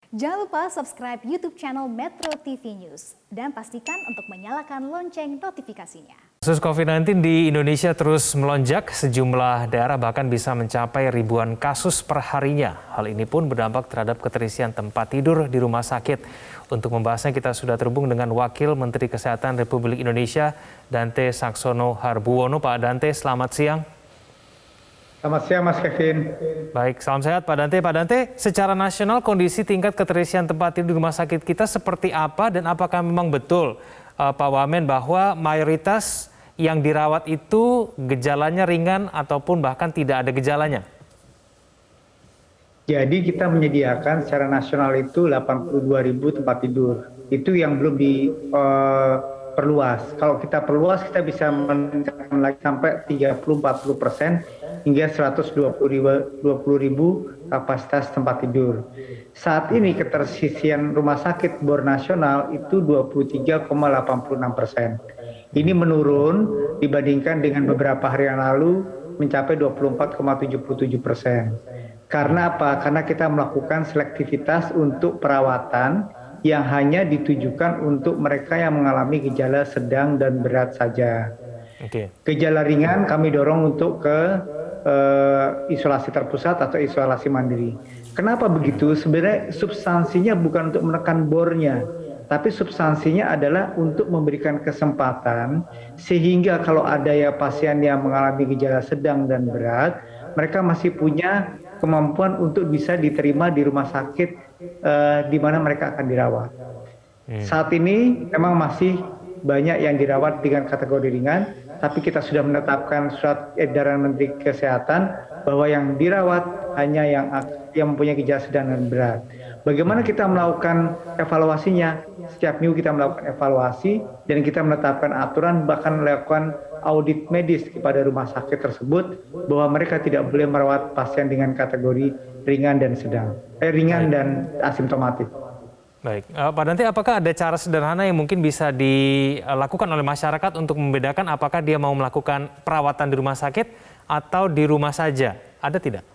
Jangan lupa subscribe YouTube channel Metro TV News dan pastikan untuk menyalakan lonceng notifikasinya. Kasus COVID-19 di Indonesia terus melonjak, sejumlah daerah bahkan bisa mencapai ribuan kasus per harinya. Hal ini pun berdampak terhadap keterisian tempat tidur di rumah sakit. Untuk membahasnya kita sudah terhubung dengan Wakil Menteri Kesehatan Republik Indonesia, Dante Saxono Harbuwono. Pak Dante, selamat siang. Selamat siang Mas Kevin. Baik, salam sehat Pak Dante. Pak Dante, secara nasional kondisi tingkat keterisian tempat tidur di rumah sakit kita seperti apa dan apakah memang betul Pak Wamen bahwa mayoritas yang dirawat itu gejalanya ringan ataupun bahkan tidak ada gejalanya? Jadi kita menyediakan secara nasional itu 82.000 tempat tidur. Itu yang belum diperluas. Kalau kita perluas kita bisa meningkatkan lagi sampai 30-40% hingga 120.000 kapasitas tempat tidur. Saat ini ketersisian rumah sakit bor nasional itu 23,86%. Ini menurun dibandingkan dengan beberapa hari yang lalu mencapai 24,77%. Karena apa? Karena kita melakukan selektivitas untuk perawatan yang hanya ditujukan untuk mereka yang mengalami gejala sedang dan berat saja. Gejala ringan kami dorong untuk ke isolasi terpusat atau isolasi mandiri. Kenapa begitu? Sebenarnya substansinya bukan untuk menekan bornya, tapi substansinya adalah untuk memberikan kesempatan sehingga kalau ada ya pasien yang mengalami gejala sedang dan berat, mereka masih punya kemampuan untuk bisa diterima di rumah sakit di mana mereka akan dirawat. Saat ini memang masih banyak yang dirawat dengan kategori ringan, tapi kita sudah menetapkan surat edaran Menteri Kesehatan bahwa yang dirawat hanya yang mempunyai gejala sedang dan berat. Bagaimana kita melakukan evaluasinya? Setiap minggu kita melakukan evaluasi dan kita menetapkan aturan, bahkan melakukan audit medis kepada rumah sakit tersebut bahwa mereka tidak boleh merawat pasien dengan kategori ringan dan sedang, ringan dan asimptomatik. Baik, Pak Dante, apakah ada cara sederhana yang mungkin bisa dilakukan oleh masyarakat untuk membedakan apakah dia mau melakukan perawatan di rumah sakit atau di rumah saja? Ada tidak?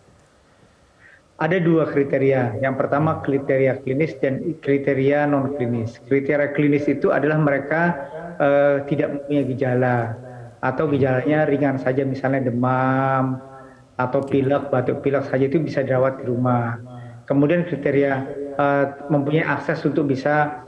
Ada dua kriteria. Yang pertama kriteria klinis dan kriteria non klinis. Kriteria klinis itu adalah mereka tidak mempunyai gejala atau gejalanya ringan saja, misalnya demam atau pilek, batuk pilek saja, itu bisa dirawat di rumah. Kemudian kriteria mempunyai akses untuk bisa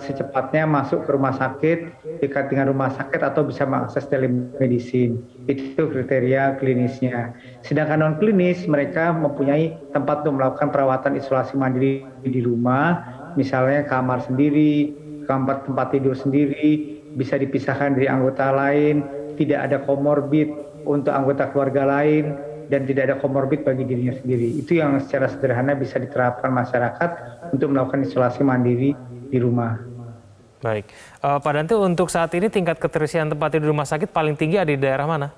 secepatnya masuk ke rumah sakit, dekat dengan rumah sakit atau bisa mengakses telemedicine. Itu kriteria klinisnya. Sedangkan non klinis, mereka mempunyai tempat untuk melakukan perawatan isolasi mandiri di rumah, misalnya kamar sendiri, tempat tidur sendiri, bisa dipisahkan dari anggota lain, tidak ada komorbid untuk anggota keluarga lain, dan tidak ada komorbid bagi dirinya sendiri. Itu yang secara sederhana bisa diterapkan masyarakat untuk melakukan isolasi mandiri di rumah. Baik, Pak Dante, untuk saat ini tingkat keterisian tempat tidur di rumah sakit paling tinggi ada di daerah mana?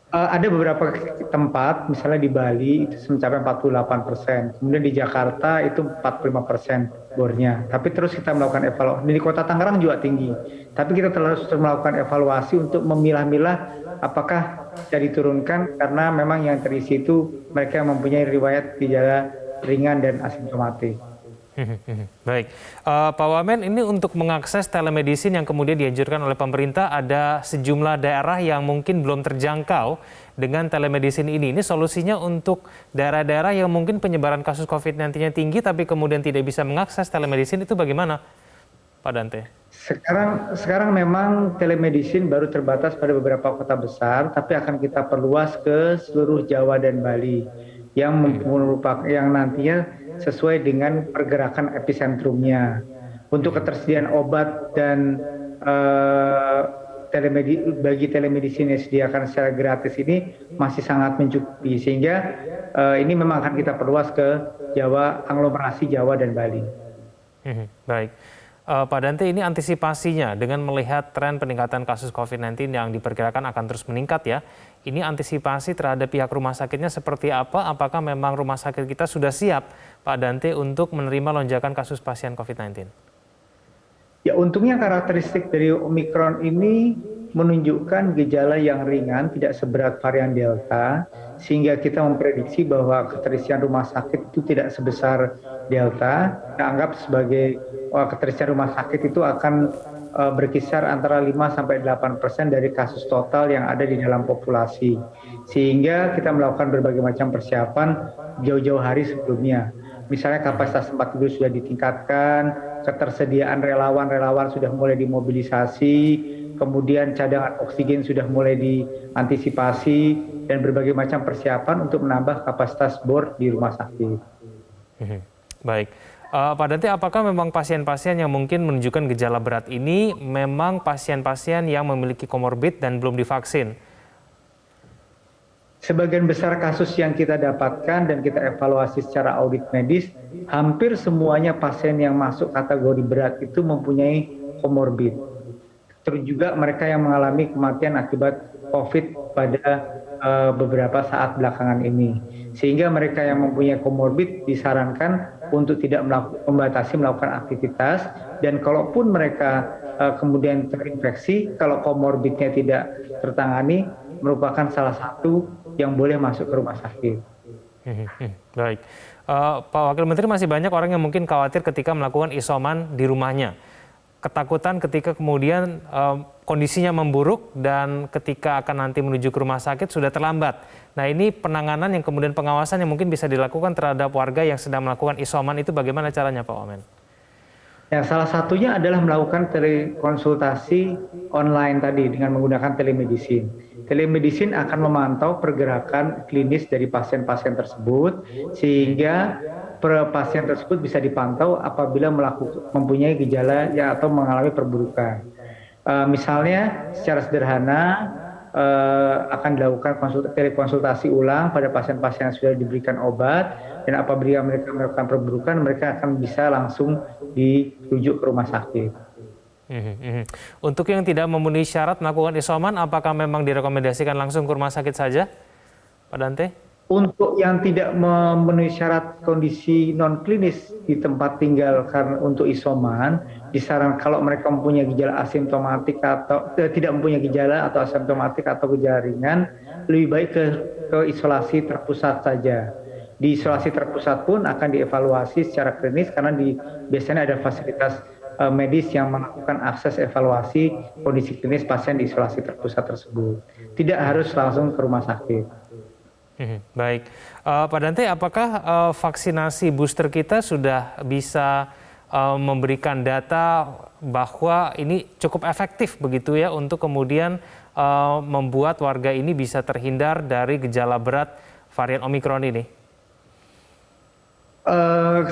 Ada beberapa tempat, misalnya di Bali itu mencapai 48%, kemudian di Jakarta itu 45% bornya. Tapi terus kita melakukan evaluasi, di Kota Tangerang juga tinggi. Tapi kita terus melakukan evaluasi untuk memilah-milah apakah bisa diturunkan karena memang yang terisi itu mereka yang mempunyai riwayat gejala ringan dan asimptomatik. Baik, Pak Wamen, ini untuk mengakses telemedicine yang kemudian dianjurkan oleh pemerintah, ada sejumlah daerah yang mungkin belum terjangkau dengan telemedicine ini. Ini solusinya untuk daerah-daerah yang mungkin penyebaran kasus COVID-19-nya tinggi tapi kemudian tidak bisa mengakses telemedicine, itu bagaimana, Pak Dante? Sekarang memang telemedicine baru terbatas pada beberapa kota besar, tapi akan kita perluas ke seluruh Jawa dan Bali yang merupakan yang nantinya sesuai dengan pergerakan epicentrumnya. Untuk ketersediaan obat dan bagi telemedicine yang disediakan secara gratis ini masih sangat mencukupi, sehingga ini memang akan kita perluas ke Jawa, aglomerasi Jawa dan Bali. Baik. Pak Dante, ini antisipasinya dengan melihat tren peningkatan kasus COVID-19 yang diperkirakan akan terus meningkat ya. Ini antisipasi terhadap pihak rumah sakitnya seperti apa? Apakah memang rumah sakit kita sudah siap, Pak Dante, untuk menerima lonjakan kasus pasien COVID-19? Ya, untungnya karakteristik dari Omikron ini menunjukkan gejala yang ringan, tidak seberat varian Delta, sehingga kita memprediksi bahwa keterisian rumah sakit itu tidak sebesar Delta. Kita anggap sebagai keterisian rumah sakit itu akan berkisar antara 5-8% dari kasus total yang ada di dalam populasi. Sehingga kita melakukan berbagai macam persiapan jauh-jauh hari sebelumnya. Misalnya kapasitas tempat tidur sudah ditingkatkan, ketersediaan relawan-relawan sudah mulai dimobilisasi, kemudian cadangan oksigen sudah mulai diantisipasi, dan berbagai macam persiapan untuk menambah kapasitas bor di rumah sakit. Baik. Pak Dante, apakah memang pasien-pasien yang mungkin menunjukkan gejala berat ini memang pasien-pasien yang memiliki komorbid dan belum divaksin? Sebagian besar kasus yang kita dapatkan dan kita evaluasi secara audit medis, hampir semuanya pasien yang masuk kategori berat itu mempunyai komorbid. Terus juga mereka yang mengalami kematian akibat COVID pada beberapa saat belakangan ini. Sehingga mereka yang mempunyai komorbid disarankan untuk tidak membatasi melakukan aktivitas, dan kalaupun mereka kemudian terinfeksi, kalau komorbidnya tidak tertangani, merupakan salah satu yang boleh masuk ke rumah sakit. Baik. Pak Wakil Menteri, masih banyak orang yang mungkin khawatir ketika melakukan isoman di rumahnya. Ketakutan ketika kemudian kondisinya memburuk dan ketika akan nanti menuju ke rumah sakit sudah terlambat. Nah, ini penanganan yang kemudian pengawasan yang mungkin bisa dilakukan terhadap warga yang sedang melakukan isoman itu bagaimana caranya, Pak Wamen? Ya, salah satunya adalah melakukan telekonsultasi online tadi dengan menggunakan telemedicine. Telemedicine akan memantau pergerakan klinis dari pasien-pasien tersebut, sehingga pasien tersebut bisa dipantau apabila mempunyai gejala ya atau mengalami perburukan. Misalnya secara sederhana akan dilakukan telekonsultasi ulang pada pasien-pasien yang sudah diberikan obat, dan apabila mereka melakukan perburukan, mereka akan bisa langsung dirujuk ke rumah sakit. Untuk yang tidak memenuhi syarat melakukan isoman, apakah memang direkomendasikan langsung ke rumah sakit saja, Pak Dante? Untuk yang tidak memenuhi syarat kondisi non klinis di tempat tinggal karena untuk isoman, disarankan kalau mereka mempunyai gejala asimptomatik atau tidak mempunyai gejala atau asimptomatik atau gejala ringan, lebih baik ke isolasi terpusat saja. Di isolasi terpusat pun akan dievaluasi secara klinis karena biasanya ada fasilitas medis yang melakukan akses evaluasi kondisi klinis pasien di isolasi terpusat tersebut. Tidak harus langsung ke rumah sakit. Baik, Pak Dante, apakah vaksinasi booster kita sudah bisa memberikan data bahwa ini cukup efektif begitu ya untuk kemudian membuat warga ini bisa terhindar dari gejala berat varian Omikron ini?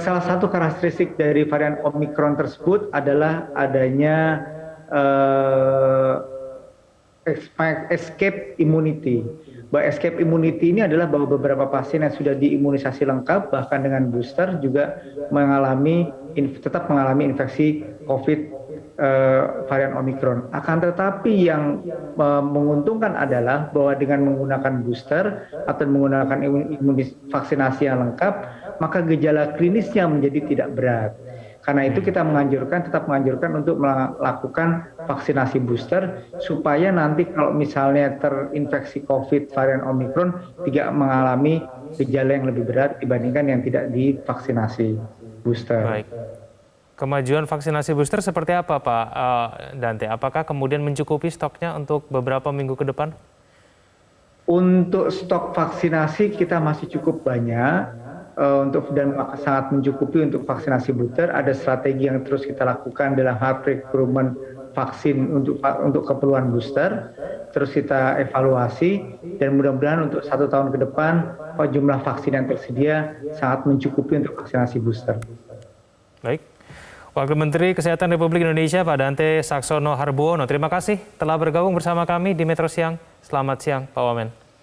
Salah satu karakteristik dari varian Omikron tersebut adalah adanya escape immunity. Bahwa escape immunity ini adalah bahwa beberapa pasien yang sudah diimunisasi lengkap bahkan dengan booster juga tetap mengalami infeksi COVID varian Omikron. Akan tetapi yang menguntungkan adalah bahwa dengan menggunakan booster atau menggunakan vaksinasi yang lengkap, maka gejala klinisnya menjadi tidak berat. Karena itu kita tetap menganjurkan untuk melakukan vaksinasi booster supaya nanti kalau misalnya terinfeksi COVID varian Omikron tidak mengalami gejala yang lebih berat dibandingkan yang tidak divaksinasi booster. Baik. Kemajuan vaksinasi booster seperti apa, Pak Dante? Apakah kemudian mencukupi stoknya untuk beberapa minggu ke depan? Untuk stok vaksinasi kita masih cukup banyak. Dan sangat mencukupi untuk vaksinasi booster. Ada strategi yang terus kita lakukan dalam hal rekrutmen vaksin untuk keperluan booster. Terus kita evaluasi dan mudah-mudahan untuk 1 tahun ke depan jumlah vaksin yang tersedia sangat mencukupi untuk vaksinasi booster. Baik. Wakil Menteri Kesehatan Republik Indonesia Pak Dante Saxono Harbuono, terima kasih telah bergabung bersama kami di Metro Siang. Selamat siang, Pak Wamen.